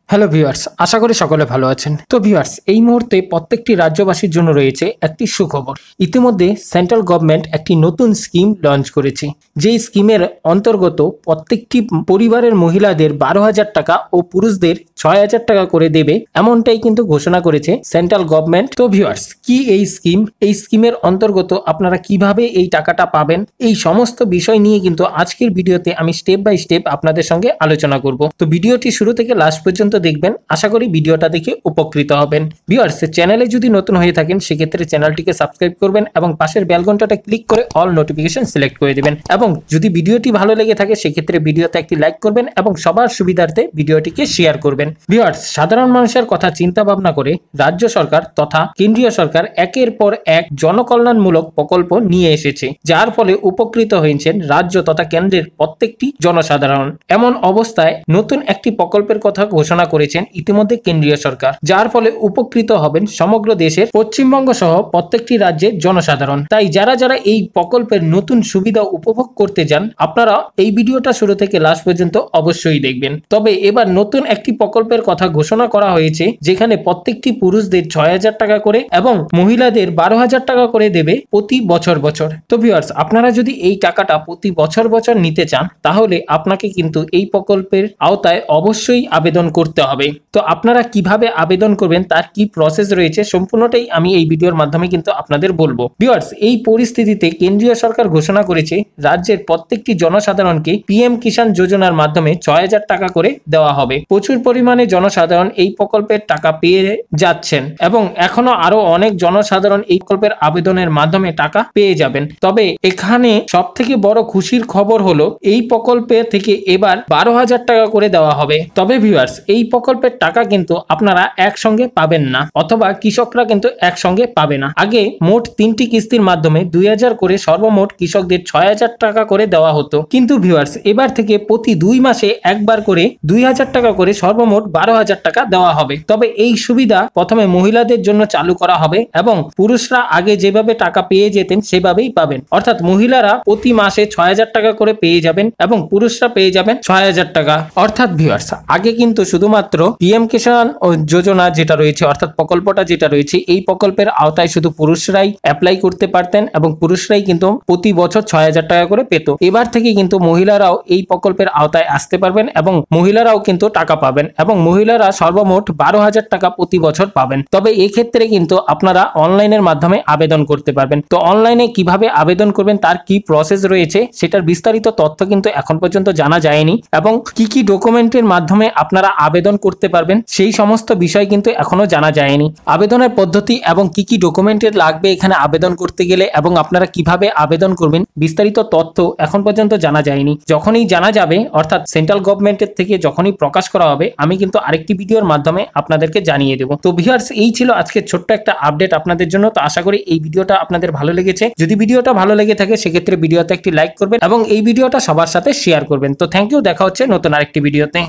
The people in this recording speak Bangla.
হ্যালো ভিউয়ার্স, আশা করি সকলে ভালো আছেন। তো ভিউয়ার্স, এই মুহূর্তে প্রত্যেকটি রাজ্যবাসীর জন্য রয়েছে একটি সুখবর। ইতিমধ্যে সেন্ট্রাল গভর্নমেন্ট একটি নতুন স্কিম লঞ্চ করেছে। যেই স্কিমের অন্তর্গত প্রত্যেকটি পরিবারের মহিলাদের 12,000 টাকা ও পুরুষদের 6,000 টাকা করে দেবে, এমনটাই কিন্তু ঘোষণা করেছে সেন্ট্রাল গভর্নমেন্ট। তো ভিউয়ার্স, কি এই স্কিম? এই স্কিমের অন্তর্গত আপনারা কিভাবে এই টাকাটা পাবেন, এই সমস্ত বিষয় নিয়ে কিন্তু আজকের ভিডিওতে আমি স্টেপ বাই স্টেপ আপনাদের সঙ্গে আলোচনা করব। তো ভিডিওটি শুরু থেকে লাস্ট পর্যন্ত দেখবেন, আশা করি ভিডিওটা দেখে উপকৃত হবেন। ভিউয়ার্স, চ্যানেলে যদি নতুন হয়ে থাকেন সেক্ষেত্রে চ্যানেলটিকে সাবস্ক্রাইব করবেন এবং পাশের বেল ঘন্টাটা ক্লিক করে অল নোটিফিকেশন সিলেক্ট করে দিবেন। এবং যদি ভিডিওটি ভালো লেগে থাকে সেক্ষেত্রে ভিডিওতে একটি লাইক করবেন এবং সবার সুবিধার্থে ভিডিওটিকে শেয়ার করবেন। ভিউয়ার্স, সাধারণ মানুষের কথা চিন্তা ভাবনা করে রাজ্য সরকার তথা কেন্দ্রীয় সরকার একের পর এক জনকল্যাণমূলক প্রকল্প নিয়ে এসেছে, যার ফলে উপকৃত হয়েছেন রাজ্য তথা কেন্দ্রের প্রত্যেকটি জনসাধারণ। এমন অবস্থায় নতুন একটি প্রকল্পের কথা ঘোষণা করেছেন ইতিমধ্যে কেন্দ্রীয় সরকার, যার ফলে উপকৃত হবেন সমগ্র দেশের পশ্চিমবঙ্গ সহ প্রত্যেকটি রাজ্যের জনসাধারণ। তাই যারা যারা এই প্রকল্পের নতুন সুবিধা উপভোগ করতে চান, আপনারা এই ভিডিওটা শুরু থেকে লাস্ট পর্যন্ত অবশ্যই দেখবেন। তবে এবার নতুন একটি প্রকল্পের কথা ঘোষণা করা হয়েছে, যেখানে প্রত্যেকটি পুরুষদের 6,000 টাকা করে এবং মহিলাদের 12,000 টাকা করে দেবে প্রতি বছর বছর। তো ভিউয়ার্স, আপনারা যদি এই টাকাটা প্রতি বছর বছর নিতে চান, তাহলে আপনাকে কিন্তু এই প্রকল্পের আওতায় অবশ্যই আবেদন করতে হবে। তো আপনারা কিভাবে আবেদন করবেন, তার কি প্রসেস রয়েছে, সম্পূর্ণটাই আমি এই ভিডিওর মাধ্যমে কিন্তু আপনাদের বলবো। ভিউয়ার্স, এই পরিস্থিতিতে কেন্দ্রীয় সরকার ঘোষণা করেছে রাজ্যের প্রত্যেকটি জনসাধারণকে পিএম কিষাণ যোজনার মাধ্যমে 6,000 টাকা করে দেওয়া হবে। প্রচুর পরিমাণে জনসাধারণ এই প্রকল্পের টাকা পেয়ে যাচ্ছেন এবং এখনো আরো অনেক জনসাধারণ এই প্রকল্পের আবেদনের মাধ্যমে টাকা পেয়ে যাবেন। তবে এখানে সব থেকে বড় খুশির খবর হলো এই প্রকল্পে থেকে এবার 12,000 টাকা করে দেওয়া হবে। তবে ভিউয়ার্স, এই প্রকল্পের টাকা কিন্তু আপনারা একসঙ্গে পাবেন না, অথবা কৃষকরা কিন্তু একসঙ্গে পাবে না। আগে মোট 3টি কিস্তির মাধ্যমে 2,000 করে সর্বমোট কৃষকদের 6,000 টাকা করে দেওয়া হতো। কিন্তু ভিউয়ার্স, এবার থেকে প্রতি 2 মাসে একবার করে 2,000 টাকা করে সর্বমোট 12,000 টাকা দেওয়া হবে। তবে এই সুবিধা প্রথমে মহিলাদের জন্য চালু করা হবে এবং পুরুষরা আগে যেভাবে টাকা পেয়ে যেতেন সেভাবেই পাবেন। অর্থাৎ মহিলারা প্রতি মাসে 6,000 টাকা করে পেয়ে যাবেন এবং পুরুষরা পেয়ে যাবেন 6,000 টাকা। অর্থাৎ ভিউয়ার্স, আগে কিন্তু শুধুমাত্র পিএম কিষাণ যোজনা যেটা রয়েছে, অর্থাৎ প্রকল্পটা যেটা রয়েছে, এই প্রকল্পের আওতায় শুধু পুরুষরাই অ্যাপ্লাই করতে পারতেন এবং পুরুষরাই কিন্তু প্রতি বছর 6,000 টাকা করে পেত। এবার থেকে কিন্তু মহিলারাও এই প্রকল্পের আওতায় আসতে পারবেন এবং মহিলারাও কিন্তু টাকা পাবেন এবং মহিলারা সর্বমোট 12,000 টাকা প্রতি বছর পাবেন। তবে এক্ষেত্রে কিন্তু আপনারা অনলাইনের মাধ্যমে আবেদন করতে পারবেন। তো অনলাইনে কিভাবে আবেদন করবেন, তার কি প্রসেস রয়েছে, সেটার বিস্তারিত তথ্য কিন্তু এখন পর্যন্ত জানা যায়নি এবং কি কি ডকুমেন্টের মাধ্যমে আপনারা আবেদন করতে পারবেন সেই সমস্ত বিষয় কিন্তু এখনো জানা যায়নি। আবেদনের পদ্ধতি এবং কি কি ডকুমেন্টের লাগবে এখানে আবেদন করতে গেলে এবং আপনারা কিভাবে আবেদন করবেন, বিস্তারিত তথ্য এখন পর্যন্ত জানা যায়নি। যখনই জানা যাবে, অর্থাৎ সেন্ট্রাল গভর্নমেন্টের থেকে যখনই প্রকাশ করা হবে, আমি কিন্তু আরেকটি ভিডিওর মাধ্যমে আপনাদেরকে জানিয়ে দেব। তো ভিউয়ার্স, এই ছিল আজকে ছোট্ট একটা আপডেট আপনাদের জন্য। তো আশা করি এই ভিডিওটা আপনাদের ভালো লেগেছে। যদি ভিডিওটা ভালো লেগে থাকে সেক্ষেত্রে ভিডিওতে একটি লাইক করবেন এবং এই ভিডিওটা সবার সাথে শেয়ার করবেন। তো থ্যাংক ইউ, দেখা হচ্ছে নতুন আরেকটি ভিডিওতে।